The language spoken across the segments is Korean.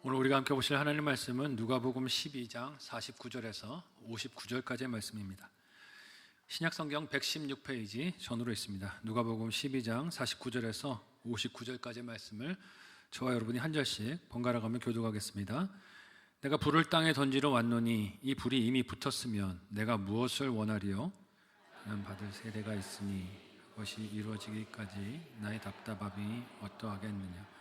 오늘 우리가 함께 보실 하나님 말씀은 누가복음 12장 49절에서 59절까지의 말씀입니다. 신약성경 116페이지 전으로 있습니다. 누가복음 12장 49절에서 59절까지의 말씀을 저와 여러분이 한 절씩 번갈아 가며 교독하겠습니다. 내가 불을 땅에 던지러 왔노니 이 불이 이미 붙었으면 내가 무엇을 원하리요? 난 받을 세례가 있으니 그것이 이루어지기까지 나의 답답함이 어떠하겠느냐?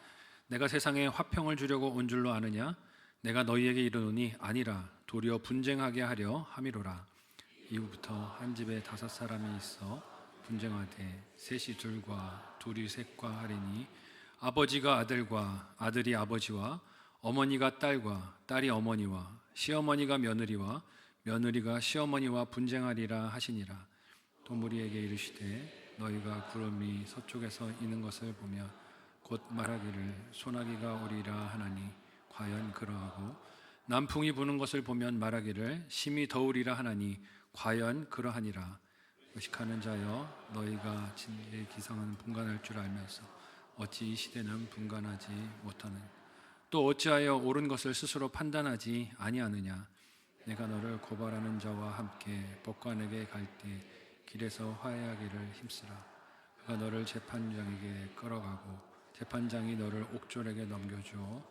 내가 세상에 화평을 주려고 온 줄로 아느냐? 내가 너희에게 이르노니 아니라 도리어 분쟁하게 하려 함이로라. 이후부터 한 집에 5사람이 있어 분쟁하되 셋이 둘과 둘이 셋과 하리니 아버지가 아들과 아들이 아버지와 어머니가 딸과 딸이 어머니와 시어머니가 며느리와 며느리가 시어머니와 분쟁하리라 하시니라. 또 무리에게 이르시되 너희가 구름이 서쪽에서 이는 것을 보며 곧 말하기를 소나기가 오리라 하나니 과연 그러하고 남풍이 부는 것을 보면 말하기를 심히 더우리라 하나니 과연 그러하니라. 의식하는 자여 너희가 진리의 기상은 분간할 줄 알면서 어찌 이 시대는 분간하지 못하느냐? 또 어찌하여 옳은 것을 스스로 판단하지 아니하느냐? 내가 너를 고발하는 자와 함께 법관에게 갈 때 길에서 화해하기를 힘쓰라. 그가 너를 재판장에게 끌어가고 재판장이 너를 옥졸에게 넘겨주어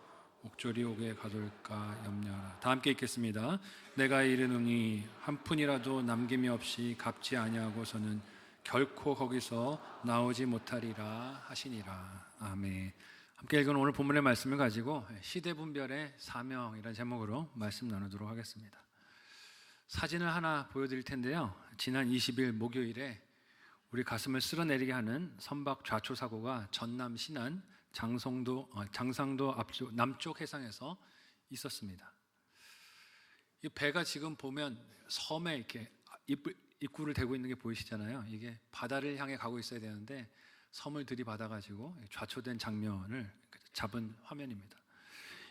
옥졸이 옥에 가둘까 염려하라. 다 함께 읽겠습니다. 내가 이르노니 한 푼이라도 남김이 없이 갚지 아니하고서는 결코 거기서 나오지 못하리라 하시니라. 아멘. 함께 읽은 오늘 본문의 말씀을 가지고 시대분별의 사명이라는 제목으로 말씀 나누도록 하겠습니다. 사진을 하나 보여드릴 텐데요. 지난 20일 목요일에 우리 가슴을 쓸어내리게 하는 선박 좌초 사고가 전남 신안 장상도 남쪽 해상에서 있었습니다. 이 배가 지금 보면 섬에 이렇게 입구를 대고 있는 게 보이시잖아요. 이게 바다를 향해 가고 있어야 되는데 섬을 들이받아가지고 좌초된 장면을 잡은 화면입니다.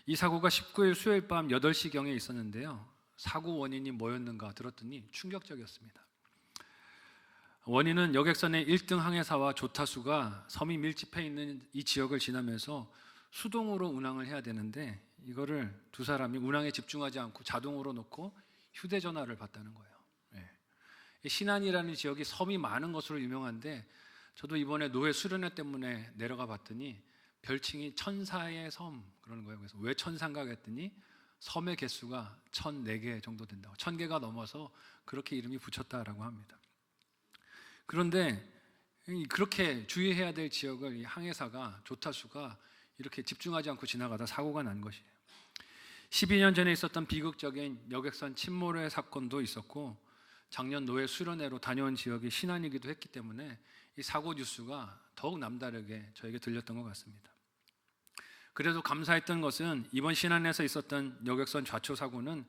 이 사고가 19일 수요일 밤 8시경에 있었는데요. 사고 원인이 뭐였는가 들었더니 충격적이었습니다. 원인은 여객선의 1등 항해사와 조타수가 섬이 밀집해 있는 이 지역을 지나면서 수동으로 운항을 해야 되는데 이거를 두 사람이 운항에 집중하지 않고 자동으로 놓고 휴대전화를 봤다는 거예요. 신안이라는 지역이 섬이 많은 것으로 유명한데 저도 이번에 노회 수련회 때문에 내려가 봤더니 별칭이 천사의 섬 그러는 거예요. 그래서 왜 천사인가 했더니 섬의 개수가 1,004개 정도 된다고, 1,000개가 넘어서 그렇게 이름이 붙였다라고 합니다. 그런데 그렇게 주의해야 될 지역을 이 항해사가 조타수가 이렇게 집중하지 않고 지나가다 사고가 난 것이에요. 12년 전에 있었던 비극적인 여객선 침몰의 사건도 있었고 작년 노회 수련회로 다녀온 지역이 신안이기도 했기 때문에 이 사고 뉴스가 더욱 남다르게 저에게 들렸던 것 같습니다. 그래도 감사했던 것은 이번 신안에서 있었던 여객선 좌초 사고는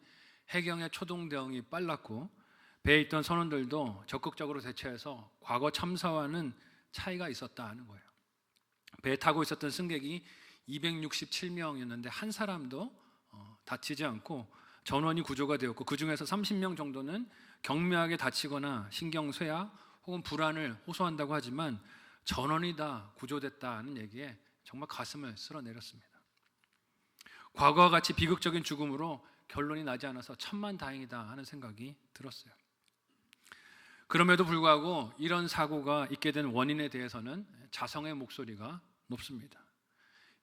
해경의 초동 대응이 빨랐고 배에 있던 선원들도 적극적으로 대처해서 과거 참사와는 차이가 있었다 하는 거예요. 배에 타고 있었던 승객이 267명이었는데 한 사람도 다치지 않고 전원이 구조가 되었고 그 중에서 30명 정도는 경미하게 다치거나 신경쇠약 혹은 불안을 호소한다고 하지만 전원이 다 구조됐다는 얘기에 정말 가슴을 쓸어내렸습니다. 과거와 같이 비극적인 죽음으로 결론이 나지 않아서 천만다행이다 하는 생각이 들었어요. 그럼에도 불구하고 이런 사고가 있게 된 원인에 대해서는 자성의 목소리가 높습니다.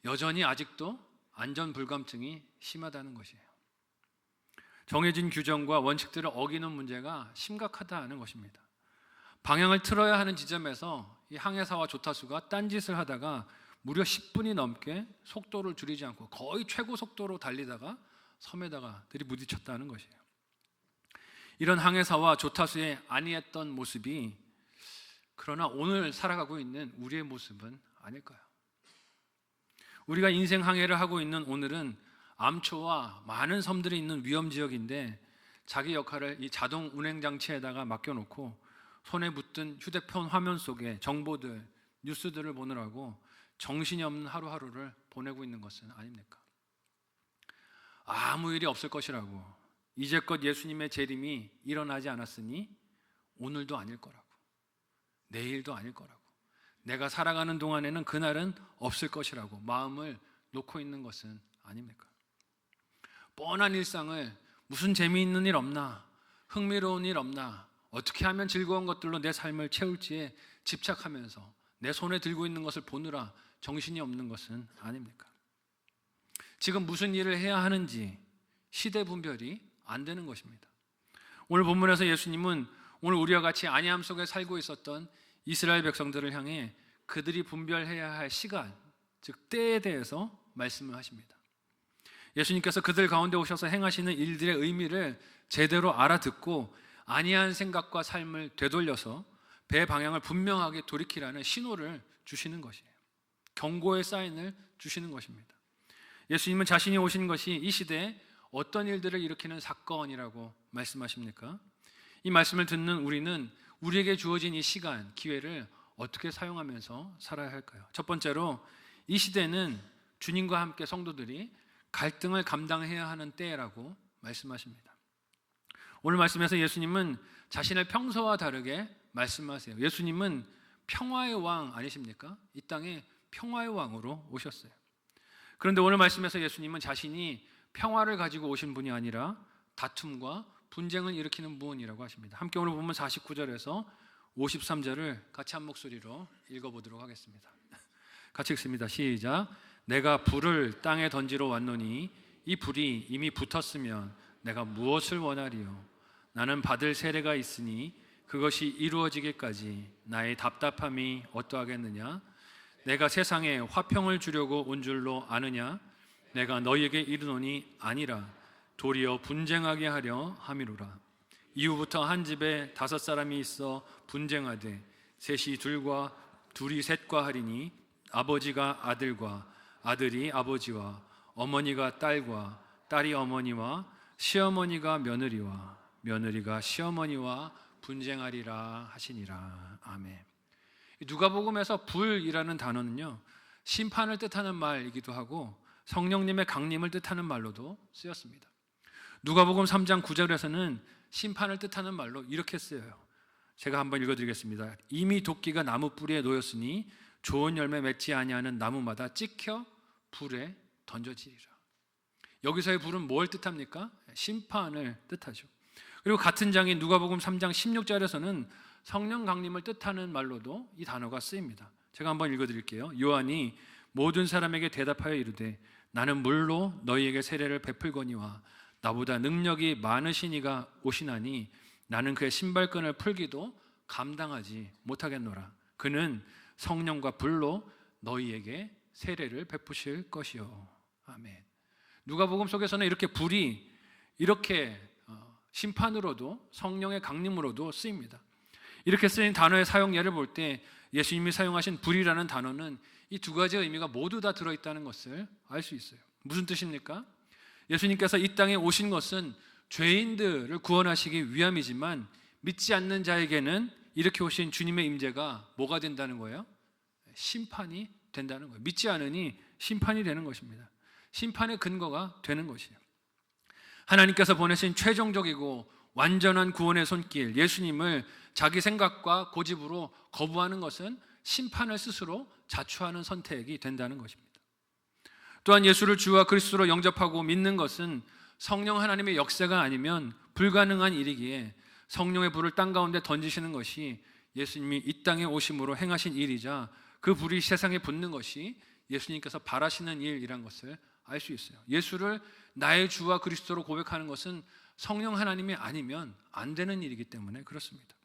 여전히 아직도 안전불감증이 심하다는 것이에요. 정해진 규정과 원칙들을 어기는 문제가 심각하다는 것입니다. 방향을 틀어야 하는 지점에서 이 항해사와 조타수가 딴짓을 하다가 무려 10분이 넘게 속도를 줄이지 않고 거의 최고 속도로 달리다가 섬에다가 들이부딪혔다는 것이에요. 이런 항해사와 조타수의 안이했던 모습이 그러나 오늘 살아가고 있는 우리의 모습은 아닐까요? 우리가 인생 항해를 하고 있는 오늘은 암초와 많은 섬들이 있는 위험지역인데 자기 역할을 이 자동 운행장치에다가 맡겨놓고 손에 붙든 휴대폰 화면 속에 정보들, 뉴스들을 보느라고 정신이 없는 하루하루를 보내고 있는 것은 아닙니까? 아무 일이 없을 것이라고, 이제껏 예수님의 재림이 일어나지 않았으니 오늘도 아닐 거라고, 내일도 아닐 거라고, 내가 살아가는 동안에는 그날은 없을 것이라고 마음을 놓고 있는 것은 아닙니까? 뻔한 일상을 무슨 재미있는 일 없나, 흥미로운 일 없나, 어떻게 하면 즐거운 것들로 내 삶을 채울지에 집착하면서 내 손에 들고 있는 것을 보느라 정신이 없는 것은 아닙니까? 지금 무슨 일을 해야 하는지 시대 분별이 안 되는 것입니다. 오늘 본문에서 예수님은 오늘 우리와 같이 안위함 속에 살고 있었던 이스라엘 백성들을 향해 그들이 분별해야 할 시간, 즉 때에 대해서 말씀을 하십니다. 예수님께서 그들 가운데 오셔서 행하시는 일들의 의미를 제대로 알아듣고 안이한 생각과 삶을 되돌려서 배 방향을 분명하게 돌이키라는 신호를 주시는 것이에요. 경고의 사인을 주시는 것입니다. 예수님은 자신이 오신 것이 이 시대에 어떤 일들을 일으키는 사건이라고 말씀하십니까? 이 말씀을 듣는 우리는 우리에게 주어진 이 시간, 기회를 어떻게 사용하면서 살아야 할까요? 첫 번째로 이 시대는 주님과 함께 성도들이 갈등을 감당해야 하는 때라고 말씀하십니다. 오늘 말씀에서 예수님은 자신을 평소와 다르게 말씀하세요. 예수님은 평화의 왕 아니십니까? 이 땅에 평화의 왕으로 오셨어요. 그런데 오늘 말씀에서 예수님은 자신이 평화를 가지고 오신 분이 아니라 다툼과 분쟁을 일으키는 분이라고 하십니다. 함께 오늘 보면 49절에서 53절을 같이 한 목소리로 읽어보도록 하겠습니다. 같이 읽습니다. 시작. 내가 불을 땅에 던지러 왔노니 이 불이 이미 붙었으면 내가 무엇을 원하리요? 나는 받을 세례가 있으니 그것이 이루어지기까지 나의 답답함이 어떠하겠느냐? 내가 세상에 화평을 주려고 온 줄로 아느냐? 내가 너희에게 이르노니 아니라 도리어 분쟁하게 하려 함이로라. 이후부터 한 집에 5 사람이 있어 분쟁하되 셋이 둘과 둘이 셋과 하리니 아버지가 아들과 아들이 아버지와 어머니가 딸과 딸이 어머니와 시어머니가 며느리와 며느리가 시어머니와 분쟁하리라 하시니라. 아멘. 누가복음에서 불이라는 단어는요, 심판을 뜻하는 말이기도 하고 성령님의 강림을 뜻하는 말로도 쓰였습니다. 누가복음 3장 9절에서는 심판을 뜻하는 말로 이렇게 쓰여요. 제가 한번 읽어드리겠습니다. 이미 도끼가 나무 뿌리에 놓였으니 좋은 열매 맺지 아니하는 나무마다 찍혀 불에 던져지리라. 여기서의 불은 뭘 뜻합니까? 심판을 뜻하죠. 그리고 같은 장인 누가복음 3장 16절에서는 성령 강림을 뜻하는 말로도 이 단어가 쓰입니다. 제가 한번 읽어드릴게요. 요한이 모든 사람에게 대답하여 이르되 나는 물로 너희에게 세례를 베풀거니와 나보다 능력이 많으신 이가 오시나니 나는 그의 신발끈을 풀기도 감당하지 못하겠노라. 그는 성령과 불로 너희에게 세례를 베푸실 것이요. 아멘. 누가복음 속에서는 이렇게 불이 이렇게 심판으로도 성령의 강림으로도 쓰입니다. 이렇게 쓰인 단어의 사용 예를 볼 때 예수님이 사용하신 불이라는 단어는 이 두 가지 의미가 모두 다 들어있다는 것을 알 수 있어요. 무슨 뜻입니까? 예수님께서 이 땅에 오신 것은 죄인들을 구원하시기 위함이지만 믿지 않는 자에게는 이렇게 오신 주님의 임재가 뭐가 된다는 거예요? 심판이 된다는 거예요. 믿지 않으니 심판이 되는 것입니다. 심판의 근거가 되는 것이에요. 하나님께서 보내신 최종적이고 완전한 구원의 손길 예수님을 자기 생각과 고집으로 거부하는 것은 심판을 스스로 자초하는 선택이 된다는 것입니다. 또한 예수를 주와 그리스도로 영접하고 믿는 것은 성령 하나님의 역사가 아니면 불가능한 일이기에 성령의 불을 땅 가운데 던지시는 것이 예수님이 이 땅에 오심으로 행하신 일이자 그 불이 세상에 붙는 것이 예수님께서 바라시는 일이란 것을 알 수 있어요. 예수를 나의 주와 그리스도로 고백하는 것은 성령 하나님이 아니면 안 되는 일이기 때문에 그렇습니다.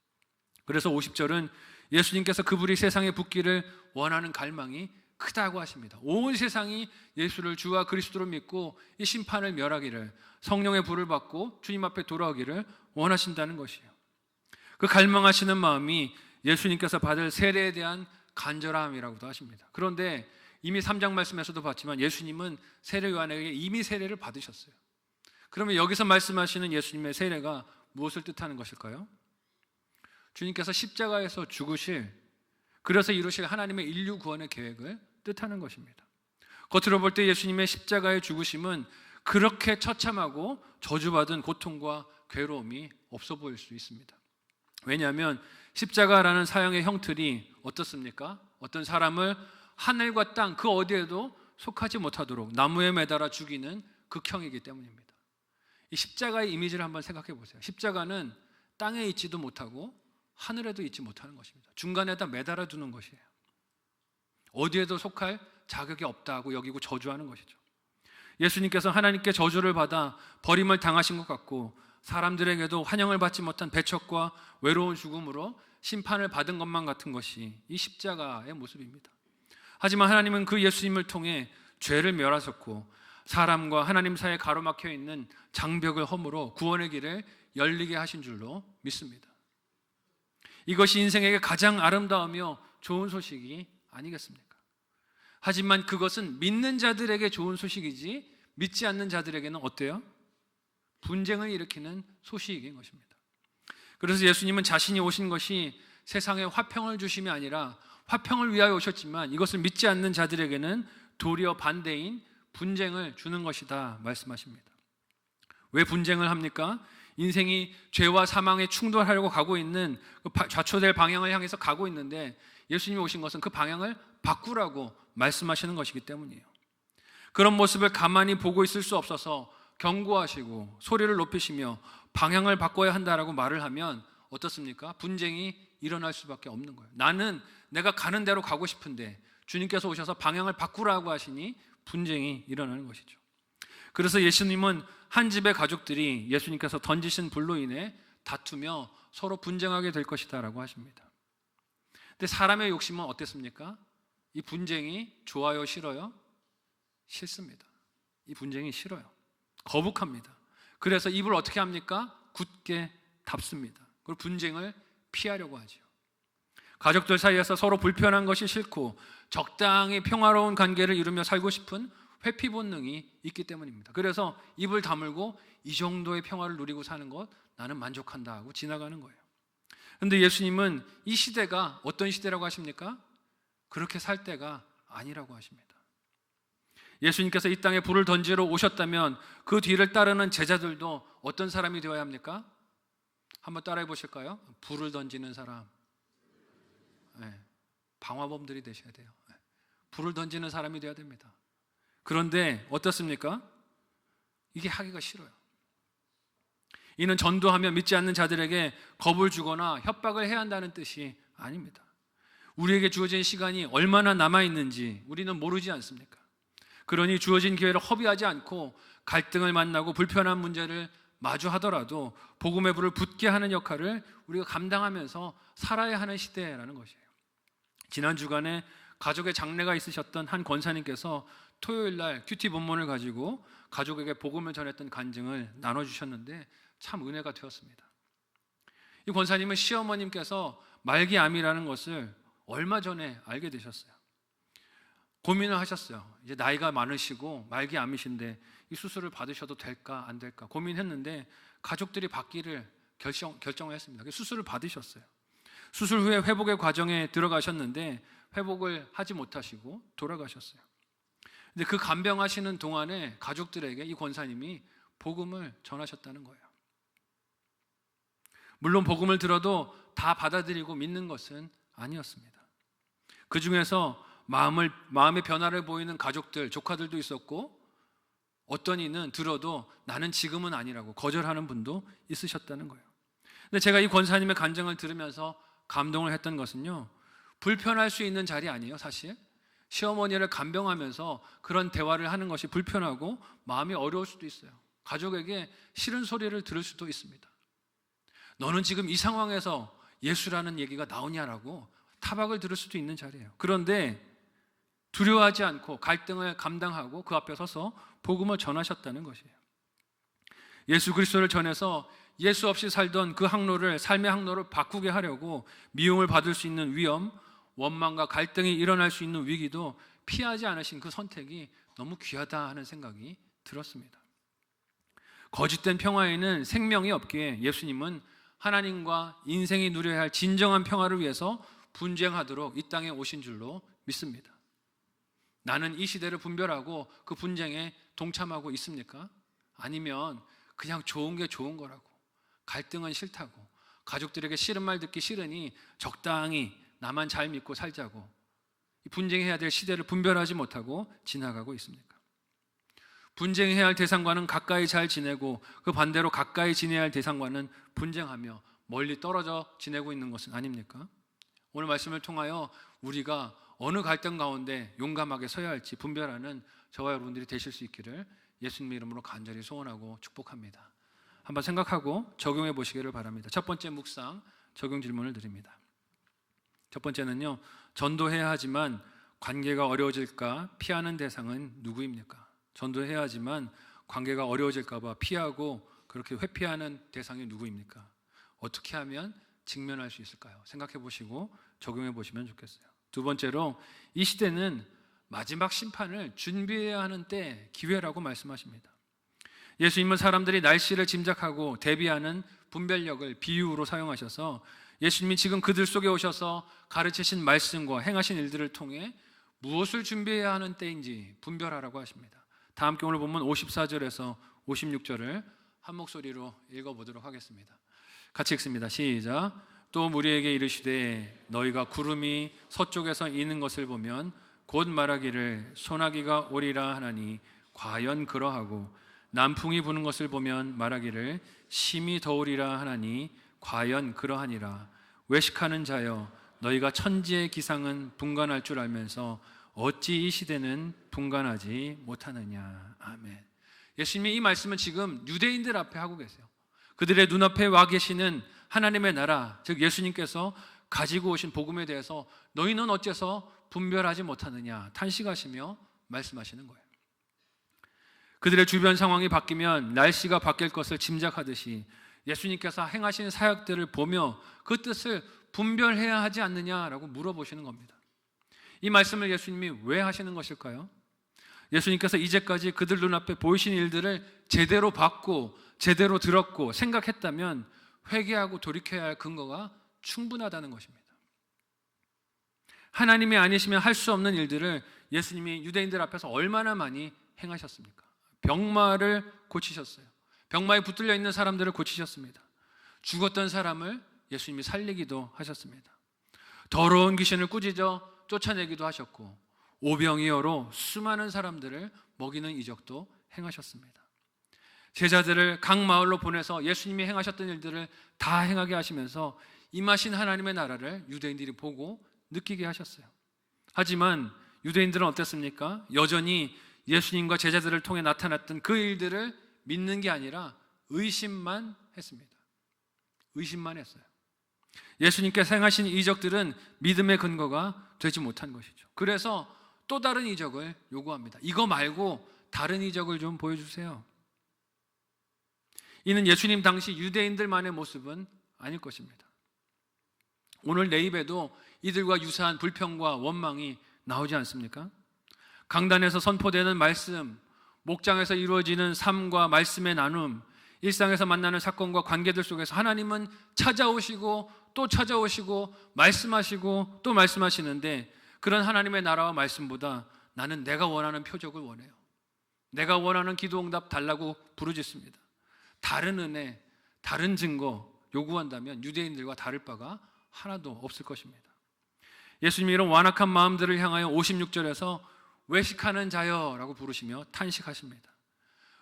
그래서 50절은 예수님께서 그 불이 세상에 붙기를 원하는 갈망이 크다고 하십니다. 온 세상이 예수를 주와 그리스도로 믿고 이 심판을 멸하기를, 성령의 불을 받고 주님 앞에 돌아오기를 원하신다는 것이에요. 그 갈망하시는 마음이 예수님께서 받을 세례에 대한 간절함이라고도 하십니다. 그런데 이미 3장 말씀에서도 봤지만 예수님은 세례 요한에게 이미 세례를 받으셨어요. 그러면 여기서 말씀하시는 예수님의 세례가 무엇을 뜻하는 것일까요? 주님께서 십자가에서 죽으실, 그래서 이루실 하나님의 인류 구원의 계획을 뜻하는 것입니다. 겉으로 볼 때 예수님의 십자가의 죽으심은 그렇게 처참하고 저주받은 고통과 괴로움이 없어 보일 수 있습니다. 왜냐하면 십자가라는 사형의 형틀이 어떻습니까? 어떤 사람을 하늘과 땅 그 어디에도 속하지 못하도록 나무에 매달아 죽이는 극형이기 때문입니다. 이 십자가의 이미지를 한번 생각해 보세요. 십자가는 땅에 있지도 못하고 하늘에도 있지 못하는 것입니다. 중간에다 매달아 두는 것이에요. 어디에도 속할 자격이 없다고 여기고 저주하는 것이죠. 예수님께서 하나님께 저주를 받아 버림을 당하신 것 같고 사람들에게도 환영을 받지 못한 배척과 외로운 죽음으로 심판을 받은 것만 같은 것이 이 십자가의 모습입니다. 하지만 하나님은 그 예수님을 통해 죄를 멸하셨고 사람과 하나님 사이에 가로막혀 있는 장벽을 허물어 구원의 길을 열리게 하신 줄로 믿습니다. 이것이 인생에게 가장 아름다우며 좋은 소식이 아니겠습니까? 하지만 그것은 믿는 자들에게 좋은 소식이지 믿지 않는 자들에게는 어때요? 분쟁을 일으키는 소식인 것입니다. 그래서 예수님은 자신이 오신 것이 세상에 화평을 주심이 아니라 화평을 위하여 오셨지만 이것을 믿지 않는 자들에게는 도리어 반대인 분쟁을 주는 것이다 말씀하십니다. 왜 분쟁을 합니까? 인생이 죄와 사망에 충돌하려고 가고 있는 좌초될 방향을 향해서 가고 있는데 예수님이 오신 것은 그 방향을 바꾸라고 말씀하시는 것이기 때문이에요. 그런 모습을 가만히 보고 있을 수 없어서 경고하시고 소리를 높이시며 방향을 바꿔야 한다라고 말을 하면 어떻습니까? 분쟁이 일어날 수밖에 없는 거예요. 나는 내가 가는 대로 가고 싶은데 주님께서 오셔서 방향을 바꾸라고 하시니 분쟁이 일어나는 것이죠. 그래서 예수님은 한 집의 가족들이 예수님께서 던지신 불로 인해 다투며 서로 분쟁하게 될 것이다 라고 하십니다. 근데 사람의 욕심은 어땠습니까? 이 분쟁이 좋아요, 싫어요? 싫습니다. 이 분쟁이 싫어요. 거북합니다. 그래서 입을 어떻게 합니까? 굳게 닫습니다. 그리고 분쟁을 피하려고 하죠. 가족들 사이에서 서로 불편한 것이 싫고 적당히 평화로운 관계를 이루며 살고 싶은 회피 본능이 있기 때문입니다. 그래서 입을 다물고 이 정도의 평화를 누리고 사는 것 나는 만족한다 하고 지나가는 거예요. 그런데 예수님은 이 시대가 어떤 시대라고 하십니까? 그렇게 살 때가 아니라고 하십니다. 예수님께서 이 땅에 불을 던지러 오셨다면 그 뒤를 따르는 제자들도 어떤 사람이 되어야 합니까? 한번 따라해 보실까요? 불을 던지는 사람. 네, 방화범들이 되셔야 돼요. 네, 불을 던지는 사람이 되어야 됩니다. 그런데 어떻습니까? 이게 하기가 싫어요. 이는 전도하며 믿지 않는 자들에게 겁을 주거나 협박을 해야 한다는 뜻이 아닙니다. 우리에게 주어진 시간이 얼마나 남아있는지 우리는 모르지 않습니까? 그러니 주어진 기회를 허비하지 않고 갈등을 만나고 불편한 문제를 마주하더라도 복음의 불을 붙게 하는 역할을 우리가 감당하면서 살아야 하는 시대라는 것이에요. 지난 주간에 가족의 장례가 있으셨던 한 권사님께서 토요일 날 큐티 본문을 가지고 가족에게 복음을 전했던 간증을 나눠주셨는데 참 은혜가 되었습니다. 이 권사님은 시어머님께서 말기암이라는 것을 얼마 전에 알게 되셨어요. 고민을 하셨어요. 이제 나이가 많으시고 말기암이신데 이 수술을 받으셔도 될까 안 될까 고민했는데 가족들이 받기를 결정을 했습니다. 수술을 받으셨어요. 수술 후에 회복의 과정에 들어가셨는데 회복을 하지 못하시고 돌아가셨어요. 근데 그 간병하시는 동안에 가족들에게 이 권사님이 복음을 전하셨다는 거예요. 물론 복음을 들어도 다 받아들이고 믿는 것은 아니었습니다. 그 중에서 마음의 변화를 보이는 가족들, 조카들도 있었고 어떤 이는 들어도 나는 지금은 아니라고 거절하는 분도 있으셨다는 거예요. 근데 제가 이 권사님의 간증을 들으면서 감동을 했던 것은요, 불편할 수 있는 자리 아니에요. 사실 시어머니를 간병하면서 그런 대화를 하는 것이 불편하고 마음이 어려울 수도 있어요. 가족에게 싫은 소리를 들을 수도 있습니다. 너는 지금 이 상황에서 예수라는 얘기가 나오냐라고 타박을 들을 수도 있는 자리예요. 그런데 두려워하지 않고 갈등을 감당하고 그 앞에 서서 복음을 전하셨다는 것이에요. 예수 그리스도를 전해서 예수 없이 살던 그 항로를, 삶의 항로를 바꾸게 하려고 미움을 받을 수 있는 위험, 원망과 갈등이 일어날 수 있는 위기도 피하지 않으신 그 선택이 너무 귀하다 하는 생각이 들었습니다. 거짓된 평화에는 생명이 없기에 예수님은 하나님과 인생이 누려야 할 진정한 평화를 위해서 분쟁하도록 이 땅에 오신 줄로 믿습니다. 나는 이 시대를 분별하고 그 분쟁에 동참하고 있습니까? 아니면 그냥 좋은 게 좋은 거라고, 갈등은 싫다고, 가족들에게 싫은 말 듣기 싫으니 적당히 나만 잘 믿고 살자고 분쟁해야 될 시대를 분별하지 못하고 지나가고 있습니까? 분쟁해야 할 대상과는 가까이 잘 지내고 그 반대로 가까이 지내야 할 대상과는 분쟁하며 멀리 떨어져 지내고 있는 것은 아닙니까? 오늘 말씀을 통하여 우리가 어느 갈등 가운데 용감하게 서야 할지 분별하는 저와 여러분들이 되실 수 있기를 예수님의 이름으로 간절히 소원하고 축복합니다. 한번 생각하고 적용해 보시기를 바랍니다. 첫 번째 묵상 적용 질문을 드립니다. 첫 번째는요, 전도해야 하지만 관계가 어려워질까 피하는 대상은 누구입니까? 전도해야 하지만 관계가 어려워질까 봐 피하고 그렇게 회피하는 대상이 누구입니까? 어떻게 하면 직면할 수 있을까요? 생각해 보시고 적용해 보시면 좋겠어요. 두 번째로, 이 시대는 마지막 심판을 준비해야 하는 때 기회라고 말씀하십니다. 예수님은 사람들이 날씨를 짐작하고 대비하는 분별력을 비유로 사용하셔서 예수님이 지금 그들 속에 오셔서 가르치신 말씀과 행하신 일들을 통해 무엇을 준비해야 하는 때인지 분별하라고 하십니다. 다 함께 오늘 본문 54절에서 56절을 한 목소리로 읽어보도록 하겠습니다. 같이 읽습니다. 시작. 또 무리에게 이르시되 너희가 구름이 서쪽에서 이는 것을 보면 곧 말하기를 소나기가 오리라 하나니 과연 그러하고 남풍이 부는 것을 보면 말하기를 심히 더우리라 하나니 과연 그러하니라. 외식하는 자여 너희가 천지의 기상은 분간할 줄 알면서 어찌 이 시대는 분간하지 못하느냐. 아멘. 예수님이 이 말씀은 지금 유대인들 앞에 하고 계세요. 그들의 눈앞에 와 계시는 하나님의 나라, 즉 예수님께서 가지고 오신 복음에 대해서 너희는 어째서 분별하지 못하느냐 탄식하시며 말씀하시는 거예요. 그들의 주변 상황이 바뀌면 날씨가 바뀔 것을 짐작하듯이 예수님께서 행하신 사역들을 보며 그 뜻을 분별해야 하지 않느냐라고 물어보시는 겁니다. 이 말씀을 예수님이 왜 하시는 것일까요? 예수님께서 이제까지 그들 눈앞에 보이신 일들을 제대로 봤고 제대로 들었고 생각했다면 회개하고 돌이켜야 할 근거가 충분하다는 것입니다. 하나님이 아니시면 할 수 없는 일들을 예수님이 유대인들 앞에서 얼마나 많이 행하셨습니까? 병마를 고치셨어요. 병마에 붙들려 있는 사람들을 고치셨습니다. 죽었던 사람을 예수님이 살리기도 하셨습니다. 더러운 귀신을 꾸짖어 쫓아내기도 하셨고 오병이어로 수많은 사람들을 먹이는 이적도 행하셨습니다. 제자들을 각 마을로 보내서 예수님이 행하셨던 일들을 다 행하게 하시면서 임하신 하나님의 나라를 유대인들이 보고 느끼게 하셨어요. 하지만 유대인들은 어땠습니까? 여전히 예수님과 제자들을 통해 나타났던 그 일들을 믿는 게 아니라 의심만 했습니다. 의심만 했어요. 예수님께서 행하신 이적들은 믿음의 근거가 되지 못한 것이죠. 그래서 또 다른 이적을 요구합니다. 이거 말고 다른 이적을 좀 보여주세요. 이는 예수님 당시 유대인들만의 모습은 아닐 것입니다. 오늘 내 입에도 이들과 유사한 불평과 원망이 나오지 않습니까? 강단에서 선포되는 말씀, 목장에서 이루어지는 삶과 말씀의 나눔, 일상에서 만나는 사건과 관계들 속에서 하나님은 찾아오시고 또 찾아오시고 말씀하시고 또 말씀하시는데 그런 하나님의 나라와 말씀보다 나는 내가 원하는 표적을 원해요. 내가 원하는 기도응답 달라고 부르짖습니다. 다른 은혜, 다른 증거 요구한다면 유대인들과 다를 바가 하나도 없을 것입니다. 예수님이 이런 완악한 마음들을 향하여 56절에서 외식하는 자여 라고 부르시며 탄식하십니다.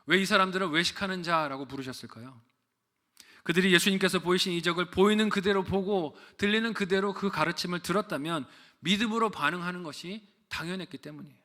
왜 이 사람들은 외식하는 자라고 부르셨을까요? 그들이 예수님께서 보이신 이적을 보이는 그대로 보고 들리는 그대로 그 가르침을 들었다면 믿음으로 반응하는 것이 당연했기 때문이에요.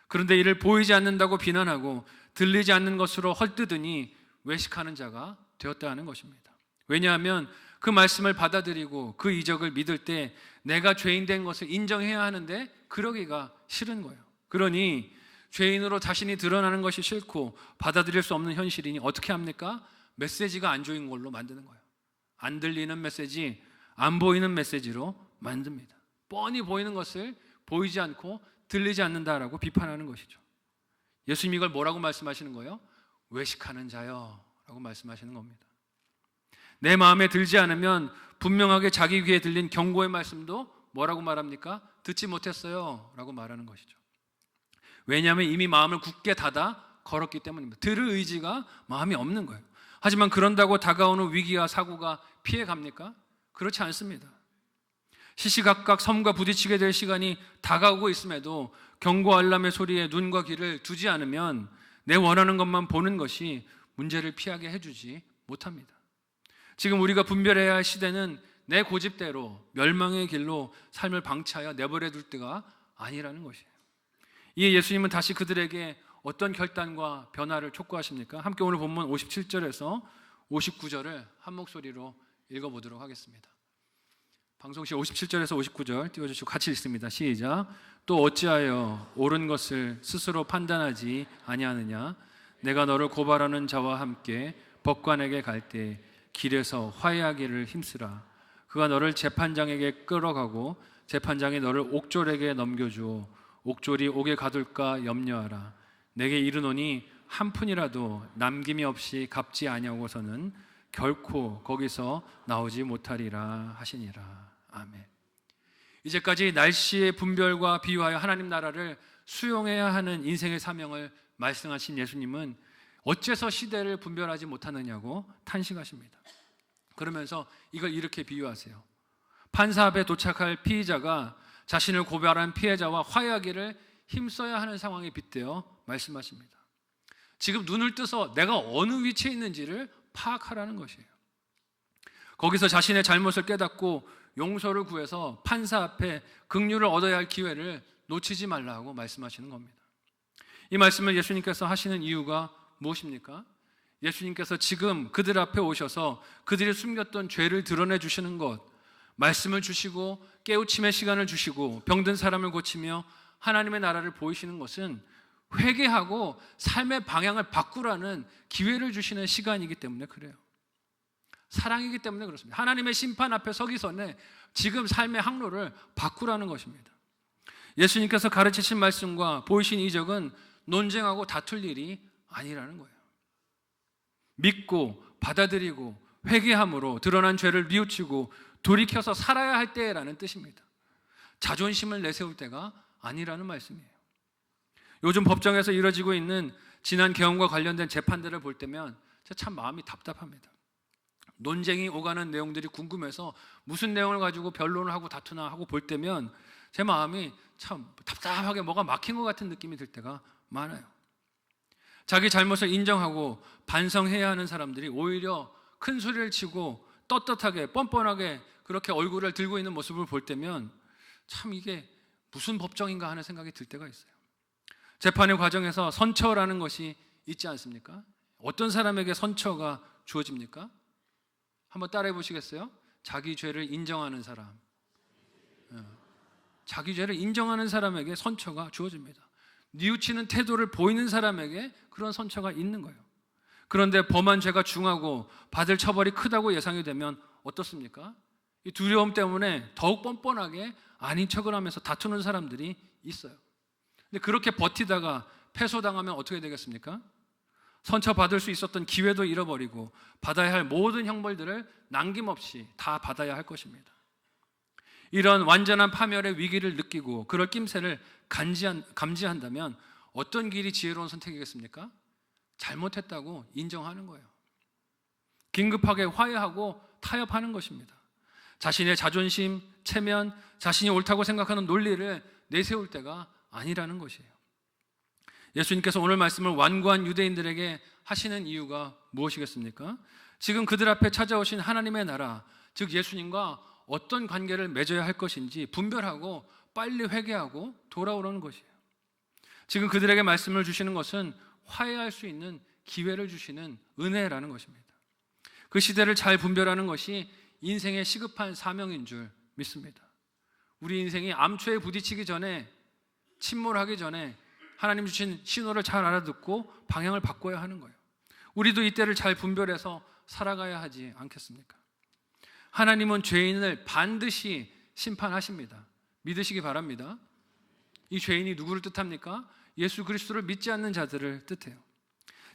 그런데 이를 보이지 않는다고 비난하고 들리지 않는 것으로 헐뜯으니 외식하는 자가 되었다 하는 것입니다. 왜냐하면 그 말씀을 받아들이고 그 이적을 믿을 때 내가 죄인 된 것을 인정해야 하는데 그러기가 싫은 거예요. 그러니 죄인으로 자신이 드러나는 것이 싫고 받아들일 수 없는 현실이니 어떻게 합니까? 메시지가 안 좋은 걸로 만드는 거예요. 안 들리는 메시지, 안 보이는 메시지로 만듭니다. 뻔히 보이는 것을 보이지 않고 들리지 않는다라고 비판하는 것이죠. 예수님이 이걸 뭐라고 말씀하시는 거예요? 외식하는 자여 라고 말씀하시는 겁니다. 내 마음에 들지 않으면 분명하게 자기 귀에 들린 경고의 말씀도 뭐라고 말합니까? 듣지 못했어요 라고 말하는 것이죠. 왜냐하면 이미 마음을 굳게 닫아 걸었기 때문입니다. 들을 의지가 마음이 없는 거예요. 하지만 그런다고 다가오는 위기와 사고가 피해갑니까? 그렇지 않습니다. 시시각각 섬과 부딪히게 될 시간이 다가오고 있음에도 경고 알람의 소리에 눈과 귀를 두지 않으면 내 원하는 것만 보는 것이 문제를 피하게 해주지 못합니다. 지금 우리가 분별해야 할 시대는 내 고집대로 멸망의 길로 삶을 방치하여 내버려 둘 때가 아니라는 것이에요. 이에 예수님은 다시 그들에게 어떤 결단과 변화를 촉구하십니까? 함께 오늘 본문 57절에서 59절을 한 목소리로 읽어보도록 하겠습니다. 방송시 57절에서 59절 띄워주시고 같이 읽습니다. 시작. 또 어찌하여 옳은 것을 스스로 판단하지 아니하느냐? 내가 너를 고발하는 자와 함께 법관에게 갈 때 길에서 화해하기를 힘쓰라. 그가 너를 재판장에게 끌어가고 재판장이 너를 옥졸에게 넘겨주어 옥졸이 옥에 가둘까 염려하라. 내게 이르노니 한 푼이라도 남김이 없이 갚지 아니하고서는 결코 거기서 나오지 못하리라 하시니라. 아멘. 이제까지 날씨의 분별과 비유하여 하나님 나라를 수용해야 하는 인생의 사명을 말씀하신 예수님은 어째서 시대를 분별하지 못하느냐고 탄식하십니다. 그러면서 이걸 이렇게 비유하세요. 판사 앞에 도착할 피의자가 자신을 고발한 피해자와 화해하기를 힘써야 하는 상황에 빗대어 말씀하십니다. 지금 눈을 뜨서 내가 어느 위치에 있는지를 파악하라는 것이에요. 거기서 자신의 잘못을 깨닫고 용서를 구해서 판사 앞에 긍휼을 얻어야 할 기회를 놓치지 말라고 말씀하시는 겁니다. 이 말씀을 예수님께서 하시는 이유가 무엇입니까? 예수님께서 지금 그들 앞에 오셔서 그들이 숨겼던 죄를 드러내 주시는 것, 말씀을 주시고 깨우침의 시간을 주시고 병든 사람을 고치며 하나님의 나라를 보이시는 것은 회개하고 삶의 방향을 바꾸라는 기회를 주시는 시간이기 때문에 그래요. 사랑이기 때문에 그렇습니다. 하나님의 심판 앞에 서기 전에 지금 삶의 항로를 바꾸라는 것입니다. 예수님께서 가르치신 말씀과 보이신 이적은 논쟁하고 다툴 일이 아니라는 거예요. 믿고 받아들이고 회개함으로 드러난 죄를 뉘우치고 돌이켜서 살아야 할 때라는 뜻입니다. 자존심을 내세울 때가 아니라는 말씀이에요. 요즘 법정에서 이루어지고 있는 지난 계엄과 관련된 재판들을 볼 때면 참 마음이 답답합니다. 논쟁이 오가는 내용들이 궁금해서 무슨 내용을 가지고 변론을 하고 다투나 하고 볼 때면 제 마음이 참 답답하게 뭐가 막힌 것 같은 느낌이 들 때가 많아요. 자기 잘못을 인정하고 반성해야 하는 사람들이 오히려 큰 소리를 치고 떳떳하게 뻔뻔하게 그렇게 얼굴을 들고 있는 모습을 볼 때면 참 이게 무슨 법정인가 하는 생각이 들 때가 있어요. 재판의 과정에서 선처라는 것이 있지 않습니까? 어떤 사람에게 선처가 주어집니까? 한번 따라해 보시겠어요? 자기 죄를 인정하는 사람. 자기 죄를 인정하는 사람에게 선처가 주어집니다. 뉘우치는 태도를 보이는 사람에게 그런 선처가 있는 거예요. 그런데 범한 죄가 중하고 받을 처벌이 크다고 예상이 되면 어떻습니까? 이 두려움 때문에 더욱 뻔뻔하게 아닌 척을 하면서 다투는 사람들이 있어요. 근데 그렇게 버티다가 패소당하면 어떻게 되겠습니까? 선처받을 수 있었던 기회도 잃어버리고 받아야 할 모든 형벌들을 남김없이 다 받아야 할 것입니다. 이런 완전한 파멸의 위기를 느끼고 그럴 낌새를 감지한다면 어떤 길이 지혜로운 선택이겠습니까? 잘못했다고 인정하는 거예요. 긴급하게 화해하고 타협하는 것입니다. 자신의 자존심, 체면, 자신이 옳다고 생각하는 논리를 내세울 때가 아니라는 것이에요. 예수님께서 오늘 말씀을 완고한 유대인들에게 하시는 이유가 무엇이겠습니까? 지금 그들 앞에 찾아오신 하나님의 나라, 즉 예수님과 어떤 관계를 맺어야 할 것인지 분별하고 빨리 회개하고 돌아오라는 것이에요. 지금 그들에게 말씀을 주시는 것은 화해할 수 있는 기회를 주시는 은혜라는 것입니다. 그 시대를 잘 분별하는 것이 인생의 시급한 사명인 줄 믿습니다. 우리 인생이 암초에 부딪히기 전에, 침몰하기 전에 하나님 주신 신호를 잘 알아듣고 방향을 바꿔야 하는 거예요. 우리도 이때를 잘 분별해서 살아가야 하지 않겠습니까? 하나님은 죄인을 반드시 심판하십니다. 믿으시기 바랍니다. 이 죄인이 누구를 뜻합니까? 예수 그리스도를 믿지 않는 자들을 뜻해요.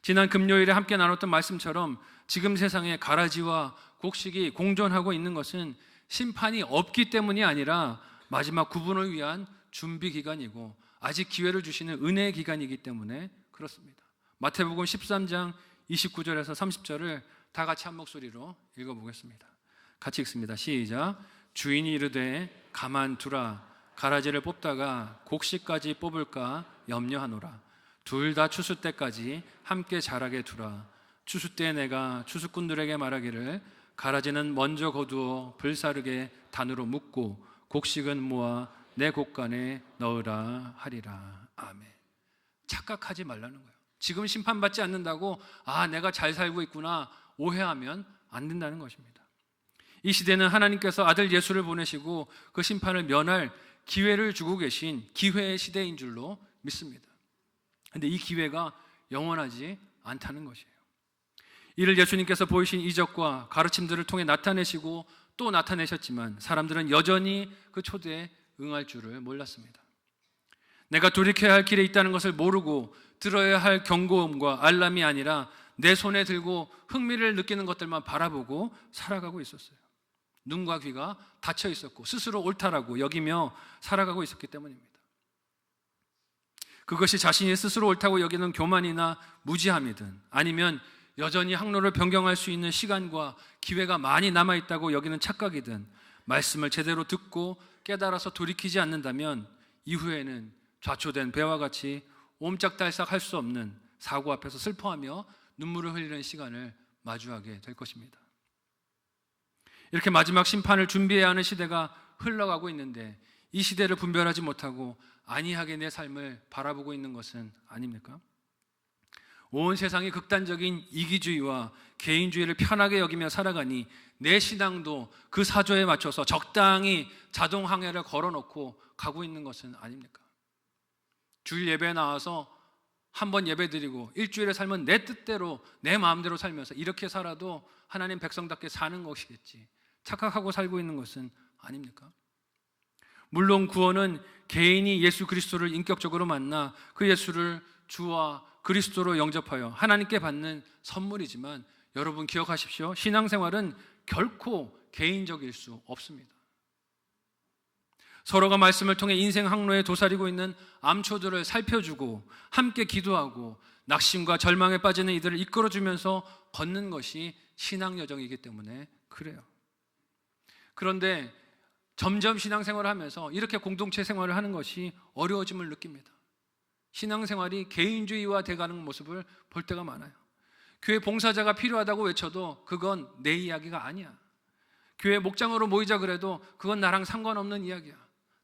지난 금요일에 함께 나눴던 말씀처럼 지금 세상에 가라지와 곡식이 공존하고 있는 것은 심판이 없기 때문이 아니라 마지막 구분을 위한 준비 기간이고 아직 기회를 주시는 은혜의 기간이기 때문에 그렇습니다. 마태복음 13장 29절에서 30절을 다 같이 한 목소리로 읽어보겠습니다. 같이 읽습니다. 시작. 주인이 이르되 가만두라. 가라지를 뽑다가 곡식까지 뽑을까 염려하노라. 둘 다 추수 때까지 함께 자라게 두라. 추수 때 내가 추수꾼들에게 말하기를 가라지는 먼저 거두어 불사르게 단으로 묶고 곡식은 모아 내 곡간에 넣으라 하리라. 아멘. 착각하지 말라는 거예요. 지금 심판받지 않는다고 내가 잘 살고 있구나 오해하면 안 된다는 것입니다. 이 시대는 하나님께서 아들 예수를 보내시고 그 심판을 면할 기회를 주고 계신 기회의 시대인 줄로 믿습니다. 그런데 이 기회가 영원하지 않다는 것이에요. 이를 예수님께서 보이신 이적과 가르침들을 통해 나타내시고 또 나타내셨지만 사람들은 여전히 그 초대에 응할 줄을 몰랐습니다. 내가 돌이켜야 할 길에 있다는 것을 모르고 들어야 할 경고음과 알람이 아니라 내 손에 들고 흥미를 느끼는 것들만 바라보고 살아가고 있었어요. 눈과 귀가 닫혀 있었고 스스로 옳다라고 여기며 살아가고 있었기 때문입니다. 그것이 자신이 스스로 옳다고 여기는 교만이나 무지함이든 아니면 여전히 항로를 변경할 수 있는 시간과 기회가 많이 남아있다고 여기는 착각이든 말씀을 제대로 듣고 깨달아서 돌이키지 않는다면 이후에는 좌초된 배와 같이 옴짝달싹 할 수 없는 사고 앞에서 슬퍼하며 눈물을 흘리는 시간을 마주하게 될 것입니다. 이렇게 마지막 심판을 준비해야 하는 시대가 흘러가고 있는데 이 시대를 분별하지 못하고 안이하게 내 삶을 바라보고 있는 것은 아닙니까? 온 세상이 극단적인 이기주의와 개인주의를 편하게 여기며 살아가니 내 신앙도 그 사조에 맞춰서 적당히 자동 항해를 걸어놓고 가고 있는 것은 아닙니까? 주일 예배에 나와서 한 번 예배 드리고 일주일에 살면 내 뜻대로 내 마음대로 살면서 이렇게 살아도 하나님 백성답게 사는 것이겠지 착각하고 살고 있는 것은 아닙니까? 물론 구원은 개인이 예수 그리스도를 인격적으로 만나 그 예수를 주와 그리스도로 영접하여 하나님께 받는 선물이지만 여러분 기억하십시오. 신앙생활은 결코 개인적일 수 없습니다. 서로가 말씀을 통해 인생 항로에 도사리고 있는 암초들을 살펴주고 함께 기도하고 낙심과 절망에 빠지는 이들을 이끌어주면서 걷는 것이 신앙 여정이기 때문에 그래요. 그런데 점점 신앙생활을 하면서 이렇게 공동체 생활을 하는 것이 어려워짐을 느낍니다. 신앙생활이 개인주의화 돼가는 모습을 볼 때가 많아요. 교회 봉사자가 필요하다고 외쳐도 그건 내 이야기가 아니야. 교회 목장으로 모이자 그래도 그건 나랑 상관없는 이야기야.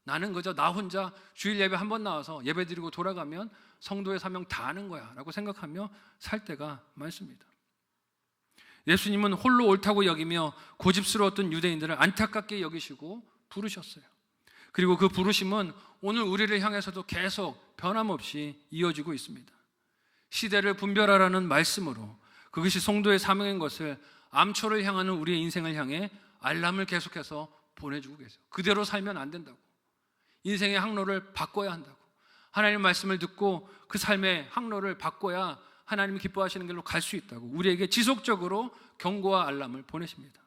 나는 그저 나 혼자 주일 예배 한 번 나와서 예배 드리고 돌아가면 성도의 사명 다 하는 거야 라고 생각하며 살 때가 많습니다. 예수님은 홀로 옳다고 여기며 고집스러웠던 유대인들을 안타깝게 여기시고 부르셨어요. 그리고 그 부르심은 오늘 우리를 향해서도 계속 변함없이 이어지고 있습니다. 시대를 분별하라는 말씀으로 그것이 성도의 사명인 것을 암초를 향하는 우리의 인생을 향해 알람을 계속해서 보내주고 계세요. 그대로 살면 안 된다고. 인생의 항로를 바꿔야 한다고. 하나님의 말씀을 듣고 그 삶의 항로를 바꿔야 하나님이 기뻐하시는 길로 갈 수 있다고 우리에게 지속적으로 경고와 알람을 보내십니다.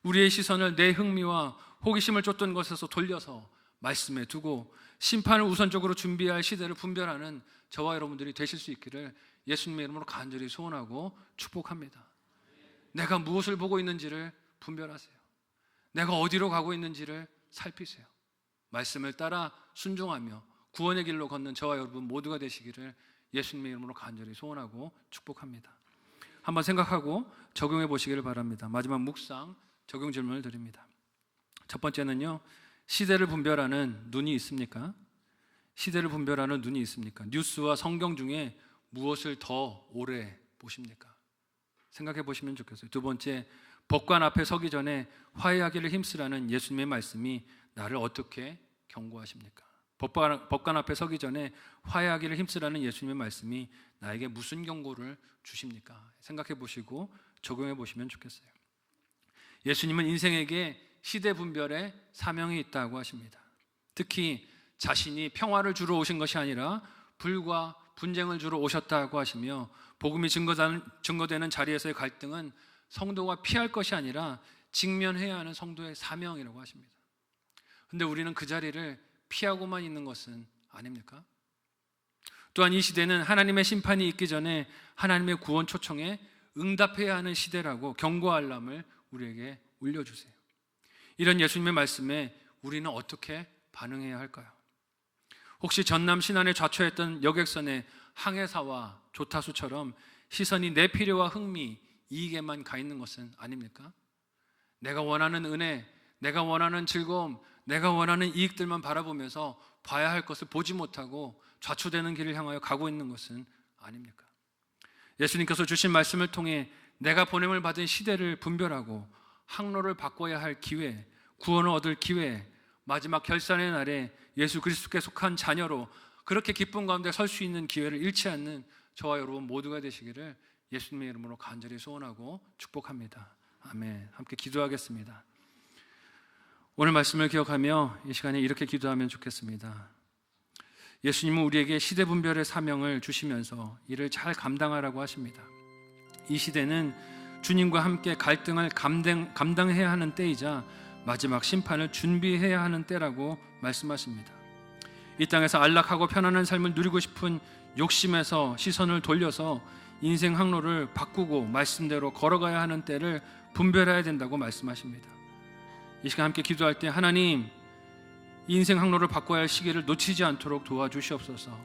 우리의 시선을 내 흥미와 호기심을 쫓던 것에서 돌려서 말씀에 두고 심판을 우선적으로 준비할 시대를 분별하는 저와 여러분들이 되실 수 있기를 예수님의 이름으로 간절히 소원하고 축복합니다. 내가 무엇을 보고 있는지를 분별하세요. 내가 어디로 가고 있는지를 살피세요. 말씀을 따라 순종하며 구원의 길로 걷는 저와 여러분 모두가 되시기를 예수님의 이름으로 간절히 소원하고 축복합니다. 한번 생각하고 적용해 보시기를 바랍니다. 마지막 묵상 적용 질문을 드립니다. 첫 번째는요, 시대를 분별하는 눈이 있습니까? 시대를 분별하는 눈이 있습니까? 뉴스와 성경 중에 무엇을 더 오래 보십니까? 생각해 보시면 좋겠어요. 두 번째, 법관 앞에 서기 전에 화해하기를 힘쓰라는 예수님의 말씀이 나를 어떻게 경고하십니까? 법관 앞에 서기 전에 화해하기를 힘쓰라는 예수님의 말씀이 나에게 무슨 경고를 주십니까? 생각해 보시고 적용해 보시면 좋겠어요. 예수님은 인생에게 시대 분별의 사명이 있다고 하십니다. 특히 자신이 평화를 주러 오신 것이 아니라 불과 분쟁을 주러 오셨다고 하시며 복음이 증거되는 자리에서의 갈등은 성도가 피할 것이 아니라 직면해야 하는 성도의 사명이라고 하십니다. 그런데 우리는 그 자리를 피하고만 있는 것은 아닙니까? 또한 이 시대는 하나님의 심판이 있기 전에 하나님의 구원 초청에 응답해야 하는 시대라고 경고 알람을 우리에게 울려주세요. 이런 예수님의 말씀에 우리는 어떻게 반응해야 할까요? 혹시 전남 신안에 좌초했던 여객선의 항해사와 조타수처럼 시선이 내 필요와 흥미, 이익에만 가 있는 것은 아닙니까? 내가 원하는 은혜, 내가 원하는 즐거움, 내가 원하는 이익들만 바라보면서 봐야 할 것을 보지 못하고 좌초되는 길을 향하여 가고 있는 것은 아닙니까? 예수님께서 주신 말씀을 통해 내가 보냄을 받은 시대를 분별하고 항로를 바꿔야 할 기회, 구원을 얻을 기회, 마지막 결산의 날에 예수 그리스도께 속한 자녀로 그렇게 기쁨 가운데 설 수 있는 기회를 잃지 않는 저와 여러분 모두가 되시기를 예수님의 이름으로 간절히 소원하고 축복합니다. 아멘. 함께 기도하겠습니다. 오늘 말씀을 기억하며 이 시간에 이렇게 기도하면 좋겠습니다. 예수님은 우리에게 시대 분별의 사명을 주시면서 이를 잘 감당하라고 하십니다. 이 시대는 주님과 함께 갈등을 감당해야 하는 때이자 마지막 심판을 준비해야 하는 때라고 말씀하십니다. 이 땅에서 안락하고 편안한 삶을 누리고 싶은 욕심에서 시선을 돌려서 인생 항로를 바꾸고 말씀대로 걸어가야 하는 때를 분별해야 된다고 말씀하십니다. 이 시간 함께 기도할 때 하나님, 인생 항로를 바꿔야 할 시기를 놓치지 않도록 도와주시옵소서.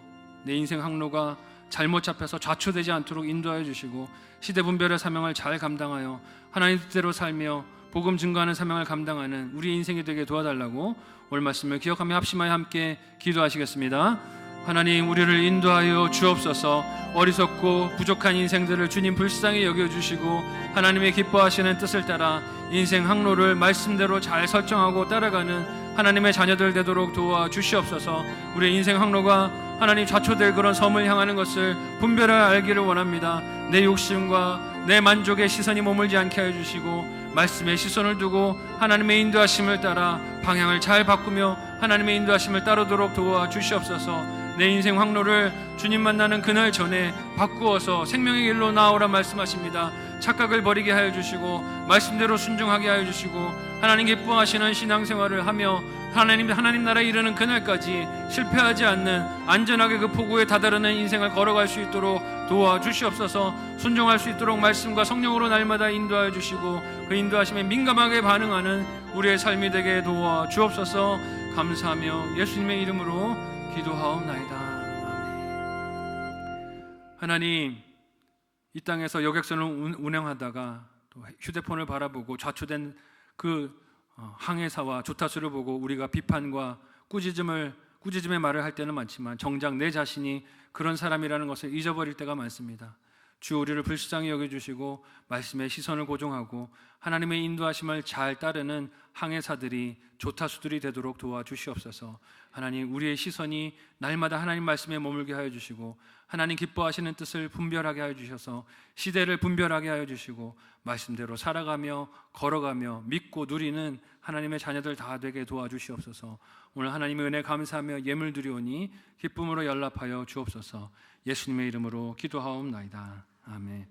내 인생 항로가 잘못 잡혀서 좌초되지 않도록 인도하여 주시고 시대 분별의 사명을 잘 감당하여 하나님 뜻대로 살며 복음 증거하는 사명을 감당하는 우리 인생이 되게 도와달라고 오늘 말씀을 기억하며 합심하여 함께 기도하시겠습니다. 하나님, 우리를 인도하여 주옵소서. 어리석고 부족한 인생들을 주님 불쌍히 여겨주시고 하나님의 기뻐하시는 뜻을 따라 인생 항로를 말씀대로 잘 설정하고 따라가는 하나님의 자녀들 되도록 도와주시옵소서. 우리의 인생 항로가 하나님 좌초될 그런 섬을 향하는 것을 분별하여 알기를 원합니다. 내 욕심과 내 만족의 시선이 머물지 않게 하여 주시고 말씀에 시선을 두고 하나님의 인도하심을 따라 방향을 잘 바꾸며 하나님의 인도하심을 따르도록 도와주시옵소서. 내 인생 항로를 주님 만나는 그날 전에 바꾸어서 생명의 길로 나오라 말씀하십니다. 착각을 버리게 하여 주시고 말씀대로 순종하게 하여 주시고 하나님 기뻐하시는 신앙생활을 하며 하나님 나라에 이르는 그날까지 실패하지 않는 안전하게 그 포구에 다다르는 인생을 걸어갈 수 있도록 도와주시옵소서. 순종할 수 있도록 말씀과 성령으로 날마다 인도하여 주시고 그 인도하심에 민감하게 반응하는 우리의 삶이 되게 도와주옵소서. 감사하며 예수님의 이름으로 기도하옵나이다. 아멘. 하나님, 이 땅에서 여객선을 운행하다가 또 휴대폰을 바라보고 좌초된 그 항해사와 조타수를 보고 우리가 비판과 꾸짖음의 말을 할 때는 많지만 정작 내 자신이 그런 사람이라는 것을 잊어버릴 때가 많습니다. 주 우리를 불쌍히 여겨주시고 말씀에 시선을 고정하고 하나님의 인도하심을 잘 따르는 항해사들이 조타수들이 되도록 도와주시옵소서. 하나님, 우리의 시선이 날마다 하나님 말씀에 머물게 하여 주시고 하나님 기뻐하시는 뜻을 분별하게 하여 주셔서 시대를 분별하게 하여 주시고 말씀대로 살아가며 걸어가며 믿고 누리는 하나님의 자녀들 다 되게 도와주시옵소서. 오늘 하나님의 은혜 감사하며 예물 드리오니 기쁨으로 연락하여 주옵소서. 예수님의 이름으로 기도하옵나이다. 아멘.